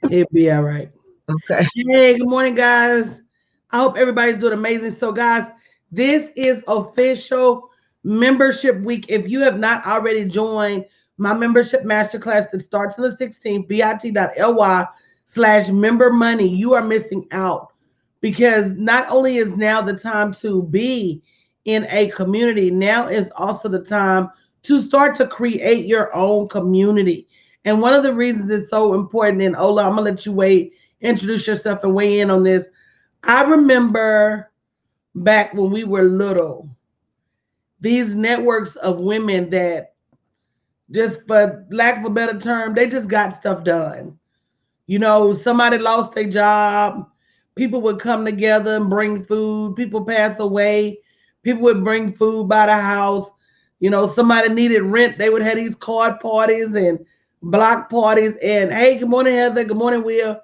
It'll be all right. Okay. Hey, good morning, guys. I hope everybody's doing amazing. So, guys, this is official membership week. If you have not already joined my membership masterclass that starts on the 16th, bit.ly/member money, you are missing out because not only is now the time to be in a community, now is also the time to start to create your own community. And one of the reasons it's so important, and Ola, I'm gonna let you introduce yourself and weigh in on this. I remember back when we were little, these networks of women that just for lack of a better term, they just got stuff done. You know, somebody lost their job, people would come together and bring food, people pass away, people would bring food by the house. You know, somebody needed rent, they would have these card parties and block parties and hey, good morning, Heather, good morning, Will.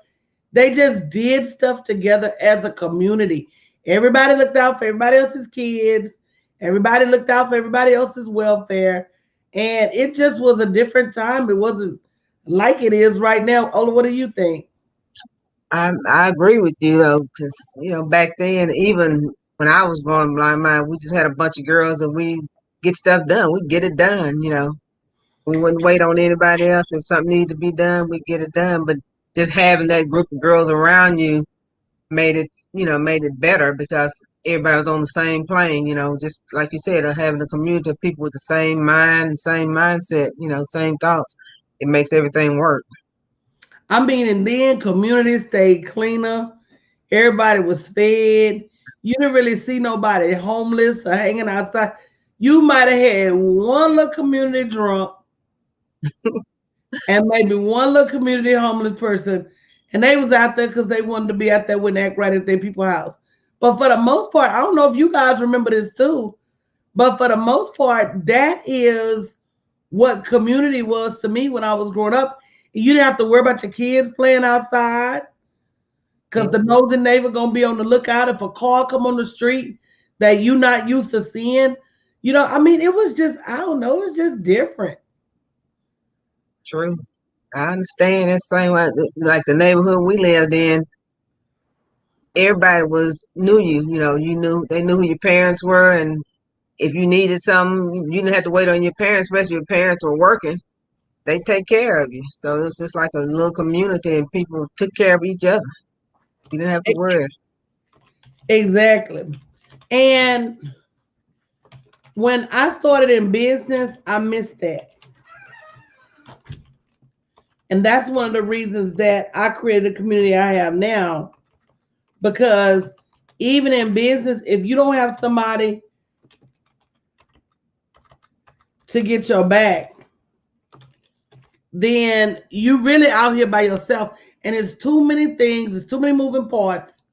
They just did stuff together as a community. Everybody looked out for everybody else's kids. Everybody looked out for everybody else's welfare. And it just was a different time. It wasn't like it is right now. Ola, what do you think? I agree with you though, because back then, even when I was growing blind mind, we just had a bunch of girls and we get stuff done. We get it done. We wouldn't wait on anybody else. If something needed to be done, we get it done. But just having that group of girls around you made it better because everybody was on the same plane. Just like you said, having a community of people with the same mind, same mindset, same thoughts. It makes everything work. I mean, and then communities stayed cleaner. Everybody was fed. You didn't really see nobody homeless or hanging outside. You might have had one little community drunk and maybe one little community homeless person, and they was out there because they wanted to be out there when they act right at their people's house. But for the most part, I don't know if you guys remember this too, but for the most part, that is what community was to me when I was growing up. You didn't have to worry about your kids playing outside because Yeah, the nosy neighbor gonna be on the lookout if a car come on the street that you not used to seeing. You know, I mean, it was just I don't know, it was just different. true. I understand that same way. Like the neighborhood we lived in, everybody knew you. You knew they knew who your parents were, and if you needed something, you didn't have to wait on your parents, especially if your parents were working. They take care of you. So it was just like a little community, and people took care of each other. You didn't have to worry. Exactly. And when I started in business, I missed that. And that's one of the reasons that I created the community I have now. Because even in business, if you don't have somebody to get your back, then you really out here by yourself. And it's too many things, it's too many moving parts,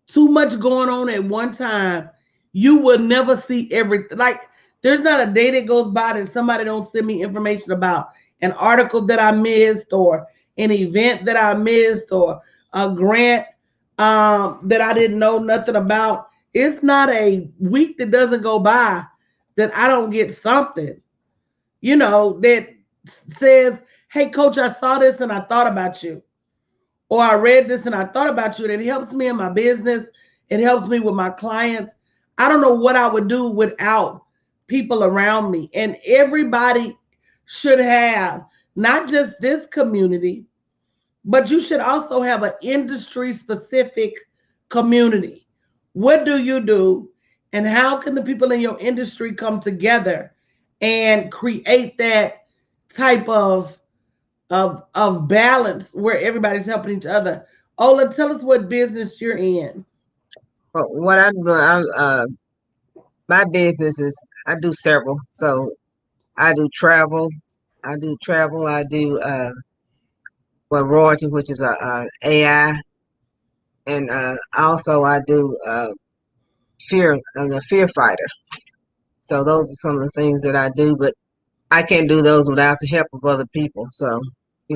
too much going on at one time. You will never see everything. Like there's not a day that goes by that somebody don't send me information about an article that I missed or an event that I missed or a grant that I didn't know nothing about. It's not a week that doesn't go by that I don't get something, that says, hey, coach, I saw this and I thought about you. Or I read this and I thought about you. And it helps me in my business. It helps me with my clients. I don't know what I would do without people around me. And everybody should have not just this community, but you should also have an industry specific community. What do you do? And how can the people in your industry come together and create that type of balance where everybody's helping each other? Ola, tell us what business you're in. But what I'm doing, my business is I do several. So I do travel. I do travel. I do royalty, which is a AI, and also I do fear. I'm a fear fighter. So those are some of the things that I do, but I can't do those without the help of other people. So,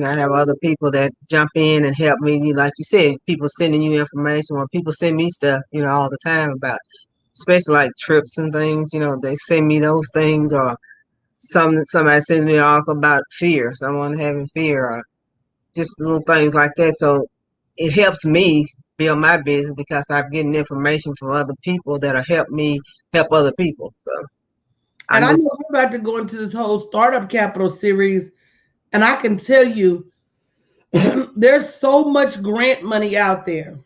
I have other people that jump in and help me. Like you said, people sending you information or people send me stuff, all the time about, especially like trips and things, they send me those things or somebody sends me an article about fear, someone having fear or just little things like that. So it helps me build my business because I'm getting information from other people that'll help me help other people. So And I'm I just know we're about to go into this whole startup capital series, and I can tell you there's so much grant money out there.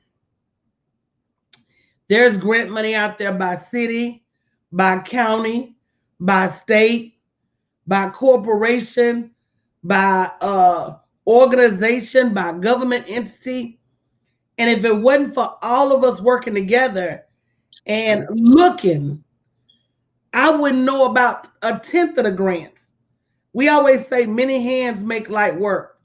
There's grant money out there by city, by county, by state, by corporation, by organization, by government entity. And if it wasn't for all of us working together and looking, I wouldn't know about a tenth of the grants. We always say many hands make light work.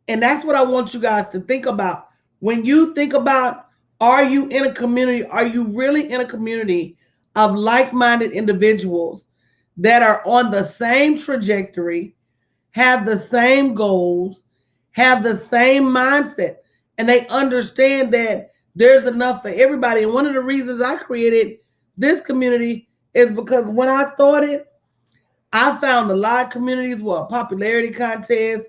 And that's what I want you guys to think about. When you think about, are you in a community? Are you really in a community of like minded individuals that are on the same trajectory, have the same goals, have the same mindset, and they understand that there's enough for everybody? And one of the reasons I created this community is because when I started, I found a lot of communities where a popularity contest,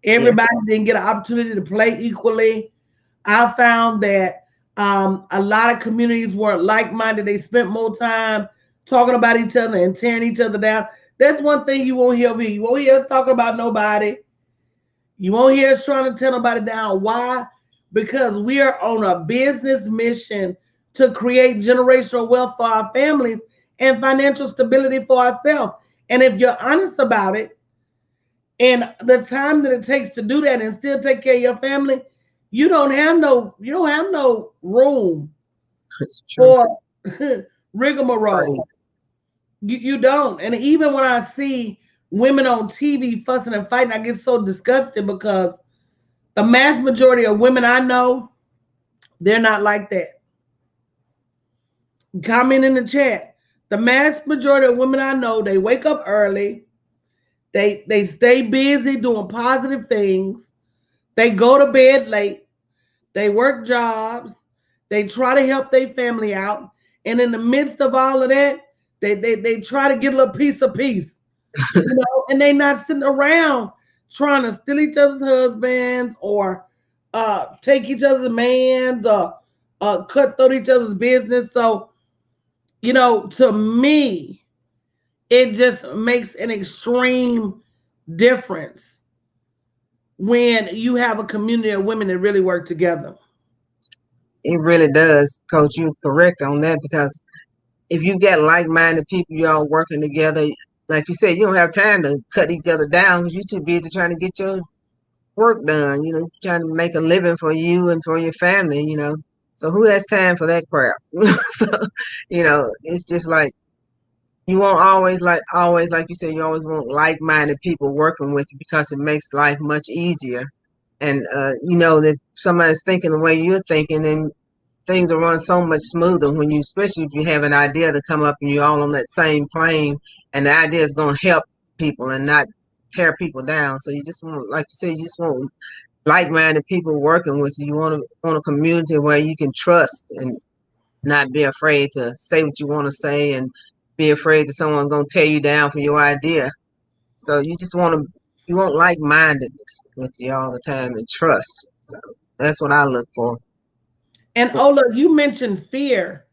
yeah, everybody didn't get an opportunity to play equally. I found that a lot of communities weren't like-minded. They spent more time talking about each other and tearing each other down. That's one thing you won't hear me. You won't hear us talking about nobody. You won't hear us trying to tear nobody down. Why? Because we are on a business mission to create generational wealth for our families and financial stability for ourselves. And if you're honest about it, and the time that it takes to do that and still take care of your family, you don't have no room it's true. for Crazy. rigmarole. You don't. And even when I see women on TV fussing and fighting, I get so disgusted because the mass majority of women I know, they're not like that. Comment in the chat. The mass majority of women I know, they wake up early, they stay busy doing positive things, they go to bed late, they work jobs, they try to help their family out, and in the midst of all of that, they try to get a little piece of peace, and they not sitting around trying to steal each other's husbands or take each other's mans or cut through each other's business. So, to me, it just makes an extreme difference when you have a community of women that really work together. It really does, Coach. You're correct on that because if you get like-minded people, you're all working together. Like you said, you don't have time to cut each other down because you're too busy trying to get your work done. Trying to make a living for you and for your family. So who has time for that crap? So it's just like you won't always like you said, you always want like-minded people working with you because it makes life much easier. And that somebody's thinking the way you're thinking, then things will run so much smoother when especially if you have an idea to come up and you're all on that same plane, and the idea is going to help people and not tear people down. So you just want, like you said, you just want like-minded people working with you. You want a community where you can trust and not be afraid to say what you want to say and be afraid that someone's going to tear you down for your idea. So you want like-mindedness with you all the time and trust. So that's what I look for. And Ola, you mentioned fear.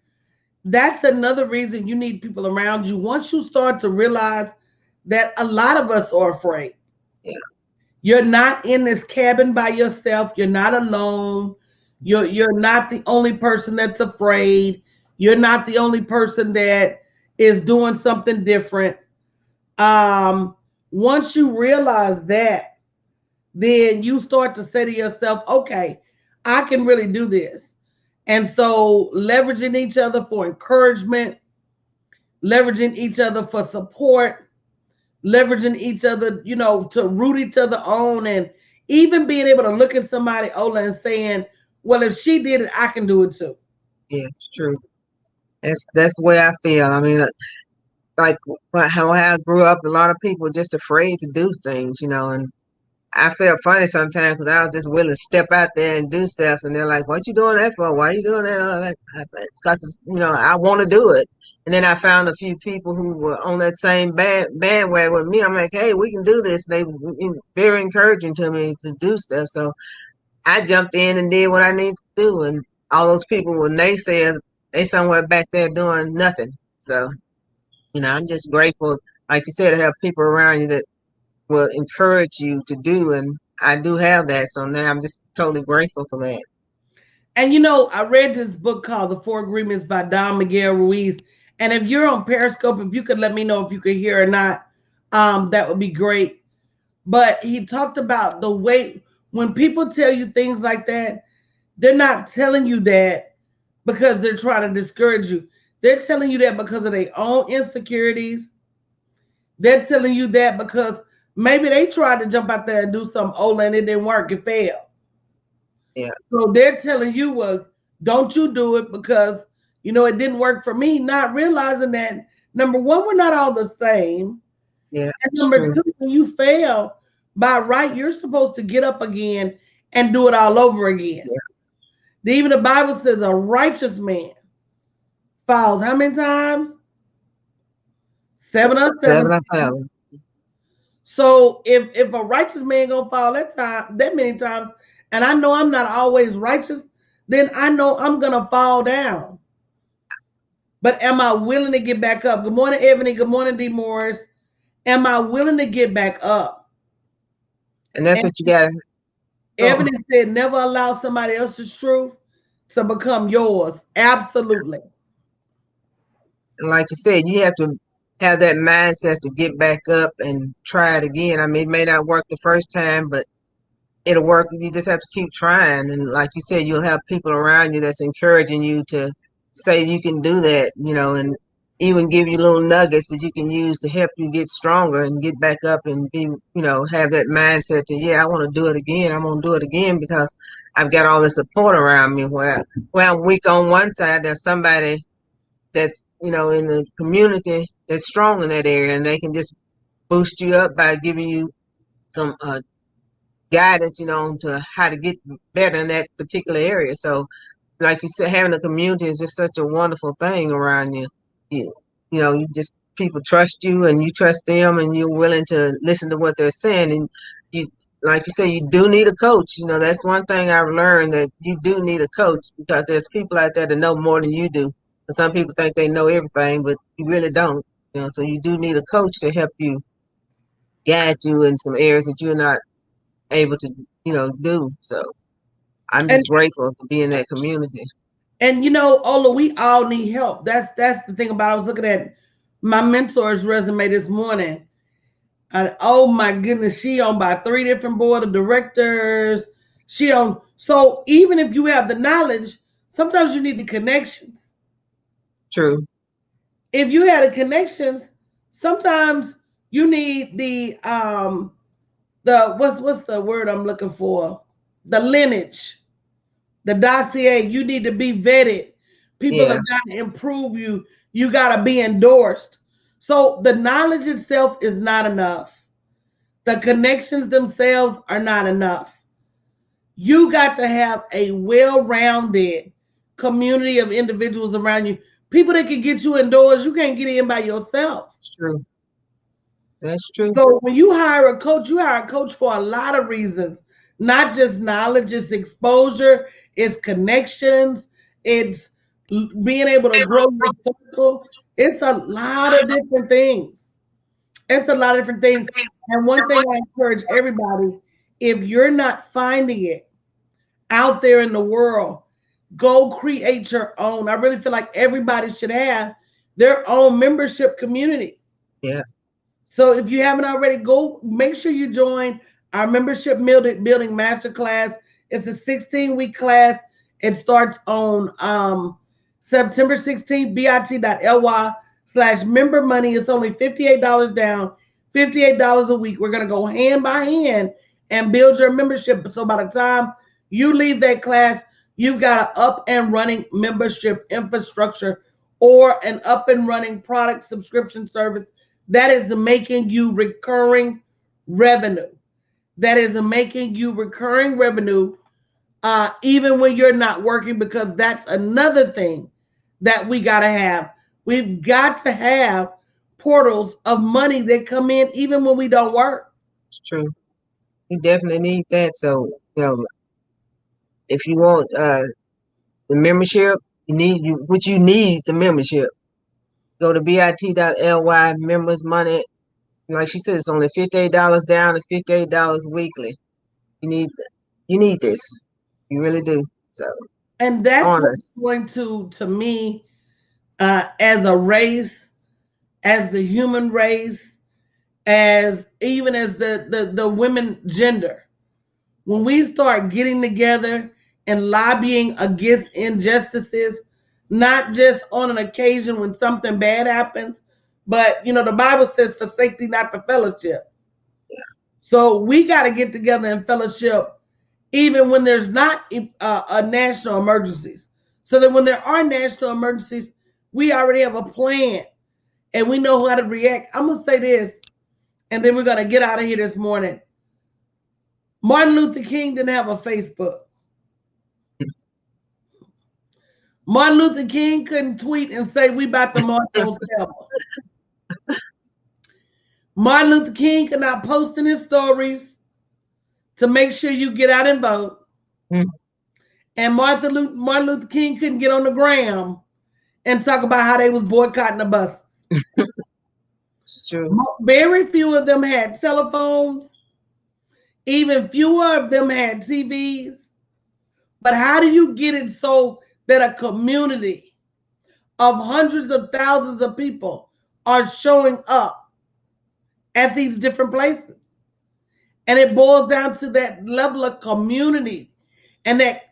That's another reason you need people around you. Once you start to realize that a lot of us are afraid, Yeah. you're not in this cabin by yourself. You're not alone. You're not the only person that's afraid. You're not the only person that is doing something different. Um, Once you realize that, then you start to say to yourself, okay, I can really do this. And so leveraging each other for encouragement, leveraging each other for support, leveraging each other, to root each other on, and even being able to look at somebody, Ola, and saying, well, if she did it, I can do it too. Yeah, it's true. That's the way I feel. I mean, like how I grew up, a lot of people were just afraid to do things, and I felt funny sometimes because I was just willing to step out there and do stuff, and they're like, "What you doing that for? Why are you doing that?" Because I want to do it, And then I found a few people who were on that same bandwagon with me. I'm like, hey, we can do this. They were very encouraging to me to do stuff. So I jumped in and did what I needed to do. And all those people were naysayers. They somewhere back there doing nothing. So, I'm just grateful, like you said, to have people around you that will encourage you to do. And I do have that. So now I'm just totally grateful for that. And I read this book called The Four Agreements by Don Miguel Ruiz. And if you're on Periscope, if you could let me know if you could hear or not, that would be great. But he talked about the way when people tell you things like that, they're not telling you that because they're trying to discourage you. They're telling you that because of their own insecurities. They're telling you that because maybe they tried to jump out there and do something old and it didn't work, it failed. Yeah. So they're telling you, well, don't you do it because it didn't work for me, not realizing that number one, we're not all the same. Yeah. And number two, when you fail, by right, you're supposed to get up again and do it all over again. Yeah. Even the Bible says a righteous man falls how many times? 7 or 7. 7. So if a righteous man gonna fall that many times, and I know I'm not always righteous, then I know I'm gonna fall down. But am I willing to get back up? Good morning, Ebony. Good morning, D. Morris. Am I willing to get back up? And that's what you got. Ebony said, never allow somebody else's truth to become yours. Absolutely. And like you said, you have to have that mindset to get back up and try it again. I mean, it may not work the first time, but it'll work. You just have to keep trying. And like you said, you'll have people around you that's encouraging you to say you can do that, and even give you little nuggets that you can use to help you get stronger and get back up and be, have that mindset to, yeah, I want to do it again. I'm going to do it again because I've got all the support around me where I'm weak on one side. There's somebody that's, in the community that's strong in that area, and they can just boost you up by giving you some guidance, to how to get better in that particular area. So, like you said, having a community is just such a wonderful thing around you. You just people trust you and you trust them, and you're willing to listen to what they're saying. And you, like you say, you do need a coach. That's one thing I've learned, that you do need a coach, because there's people out there that know more than you do. And some people think they know everything, but you really don't. So you do need a coach to help you, guide you in some areas that you're not able to, do. So I'm just grateful to be in that community. And Ola, we all need help. That's the thing about it. I was looking at my mentor's resume this morning. Oh my goodness, she on by 3 different board of directors. So even if you have the knowledge, sometimes you need the connections. True. If you had the connections, sometimes you need the what's the word I'm looking for? The lineage. The dossier, you need to be vetted. People have got to improve you. You got to be endorsed. So the knowledge itself is not enough. The connections themselves are not enough. You got to have a well-rounded community of individuals around you. People that can get you indoors. You can't get in by yourself. It's true. That's true. So when you hire a coach, you hire a coach for a lot of reasons. Not just knowledge, it's exposure, it's connections, it's being able to grow your circle. It's a lot of different things. It's a lot of different things. And one thing I encourage everybody, if you're not finding it out there in the world, go create your own. I really feel like everybody should have their own membership community. Yeah. So if you haven't already, go make sure you join our membership building masterclass. It's a 16-week class. It starts on September 16th, bit.ly/member money. It's only $58 down, $58 a week. We're going to go hand by hand and build your membership. So by the time you leave that class, you've got an up and running membership infrastructure or an up and running product subscription service that is making you recurring revenue. That is making you recurring revenue even when you're not working, because that's another thing that we got to have. We've got to have portals of money that come in even when we don't work. It's true. You definitely need that. So, if you want the membership, you need the membership. Go to bit.ly members money. Like she said, it's only $58 down and $58 weekly. You need you need this. You really do. So And that's on what's us. going to me, as a race, as the human race, as even as the women gender. When we start getting together and lobbying against injustices, not just on an occasion when something bad happens, but the Bible says for safety, not the fellowship. So we got to get together in fellowship even when there's not a national emergencies. So that when there are national emergencies, we already have a plan and we know how to react. I'm gonna say this, and then we're gonna get out of here this morning. Martin Luther King didn't have a Facebook. Martin Luther King couldn't tweet and say we about to march on Selma. Martin Luther King could not post in his stories to make sure you get out and vote. Mm. And Martin Luther King couldn't get on the gram and talk about how they was boycotting the buses. It's true. Very few of them had telephones. Even fewer of them had TVs. But how do you get it so that a community of hundreds of thousands of people are showing up at these different places? And it boils down to that level of community and that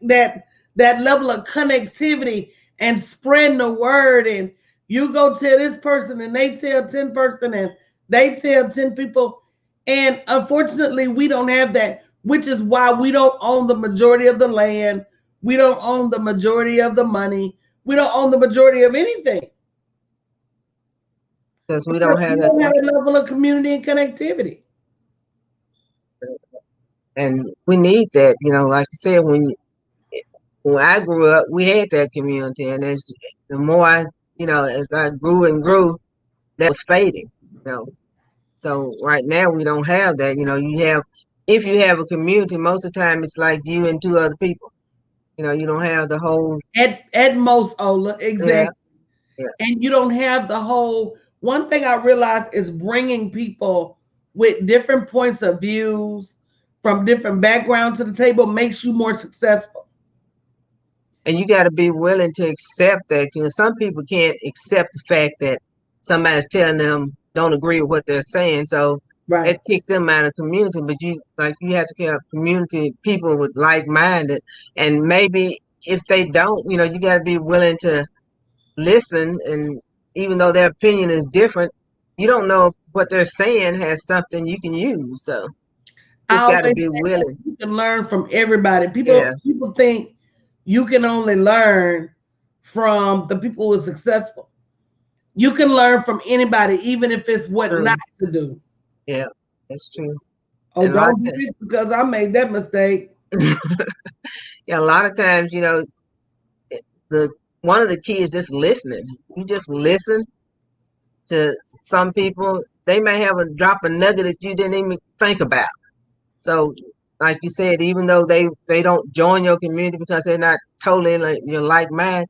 level of connectivity and spreading the word. And you go tell this person and they tell 10 person and they tell 10 people. And unfortunately, we don't have that, which is why we don't own the majority of the land. We don't own the majority of the money. We don't own the majority of anything. Because we don't have We that. don't have a level of community and connectivity. And we need that. Like you said, when I grew up, we had that community, and as the more as I grew and grew, that was fading. So right now we don't have that. If you have a community, most of the time it's like you and two other people. You don't have the whole. At most, Ola, Yeah, exactly. yeah. And you don't have the whole. One thing I realized is bringing people with different points of views from different backgrounds to the table makes you more successful. And you got to be willing to accept that. Some people can't accept the fact that somebody's telling them don't agree with what they're saying, so Right. it kicks them out of the community. But you have to have community people with like-minded, and maybe if they don't, you got to be willing to listen. And even though their opinion is different, you don't know if what they're saying has something you can use. So I just got to always be say that willing. you can learn from everybody. Yeah. People think you can only learn from the people who are successful. You can learn from anybody, even if it's what True. not to do. Yeah, that's true. Oh, And a lot don't of do this because I made that mistake. yeah, a lot of times, the one of the key is just listening. You just listen to some people. They may have a drop a nugget that you didn't even think about. So, like you said, even though they don't join your community because they're not totally like mind,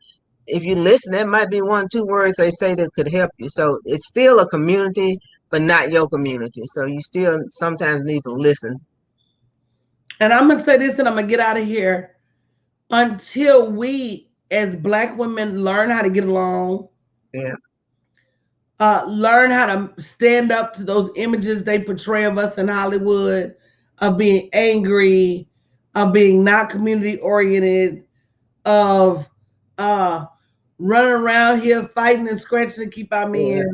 if you listen, that might be 1 or 2 words they say that could help you. So it's still a community, but not your community. So you still sometimes need to listen. And I'm gonna say this, and I'm gonna get out of here. Until we, as Black women, learn how to get along, Yeah. Learn how to stand up to those images they portray of us in Hollywood, of being angry, of being not community oriented, of uh, running around here fighting and scratching to keep our men. Yeah.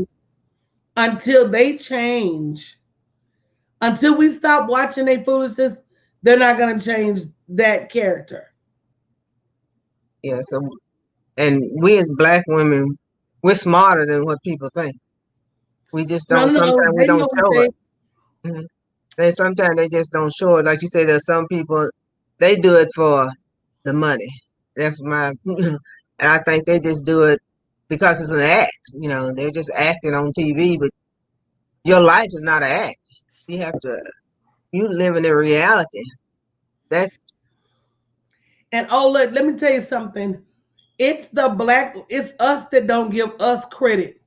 Until they change, until we stop watching their foolishness, they're not going to change that character. Yeah. So, and we as Black women, we're smarter than what people think. We just No, don't. no, no. Sometimes we They don't know what show it. Sometimes they just don't show it. Like you say, there's some people they do it for the money. That's my, and I think they just do it because it's an act. You know, they're just acting on TV, but your life is not an act. You have to, you live in the reality. That's And oh, look, let me tell you something. It's us that don't give us credit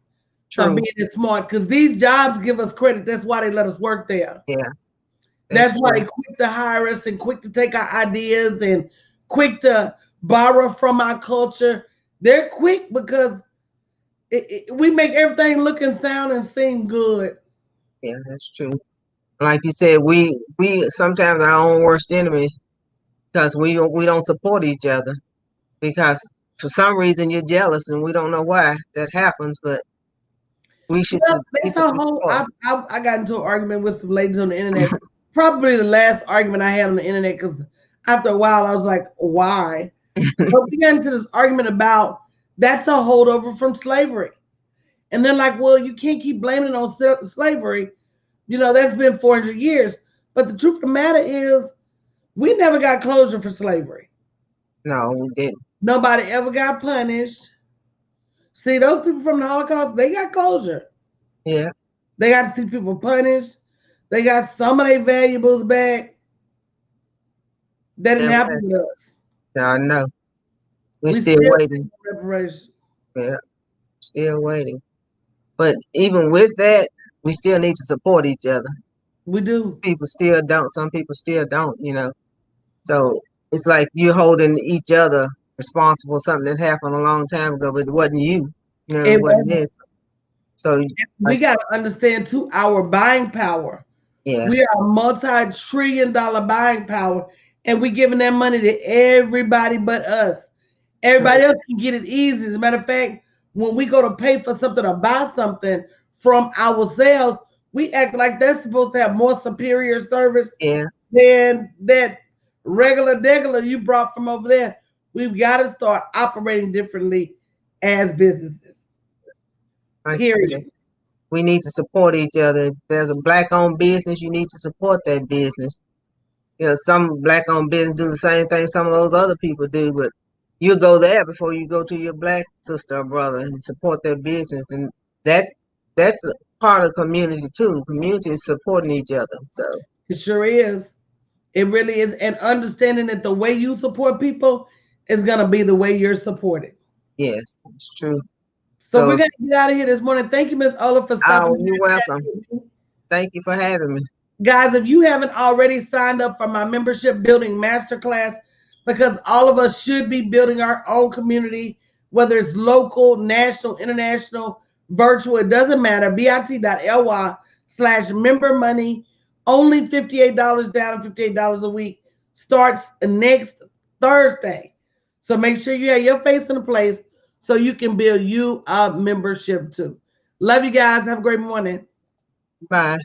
for true. being smart because these jobs give us credit. That's why they let us work there. Yeah, That's that's why they true. quick to hire us and quick to take our ideas and quick to borrow from our culture. They're quick because we make everything look and sound and seem good. Yeah, that's true. Like you said, we sometimes our own worst enemy because we don't support each other because for some reason you're jealous and we don't know why that happens, but we should Well, be that's a whole. support. I got into an argument with some ladies on the internet. Probably the last argument I had on the internet because after a while I was like, why? But we got into this argument about that's a holdover from slavery. And they're like, well, you can't keep blaming it on slavery. You know, that's been 400 years. But the truth of the matter is, we never got closure for slavery. No, we didn't. Nobody ever got punished. See, those people from the Holocaust, they got closure. Yeah, They got to see people punished. They got some of their valuables back. That didn't never happen had. with us. No, no, we're We still still waiting. need reparation. Yeah, still waiting. But even with that, we still need to support each other. We do. People still don't. Some people still don't. You know. So it's like you're holding each other responsible for something that happened a long time ago, but it wasn't you. You know, it It wasn't wasn't. this. So, We like, got to understand too our buying power. yeah, We are multi-trillion-dollar buying power, and we giving that money to everybody but us. true. Everybody else can get it easy. As a matter of fact, when we go to pay for something or buy something from ourselves, we act like that's supposed to have more superior service Yeah, than that regular you brought from over there. We've got to start operating differently as businesses. like you said, Period. we need to support each other. If there's a black-owned business, you need to support that business. You know, some black-owned business do the same thing some of those other people do, but you go there before you go to your black sister or brother and support their business, and that's a part of community too. Community is supporting each other. So It sure is. It really is. And understanding that the way you support people is going to be the way you're supported. yes, it's true. So we're So, going to get out of here this morning. Thank you, Miss Ola, for stopping oh, by you're and welcome. chatting with me. Thank you for having me. Guys, if you haven't already signed up for my membership building masterclass, because all of us should be building our own community, whether it's local, national, international, virtual, it doesn't matter. bit.ly/member money, only $58 down and $58 a week, starts next Thursday. So make sure you have your face in a place so you can build you a membership too. Love you guys. Have a great morning. Bye.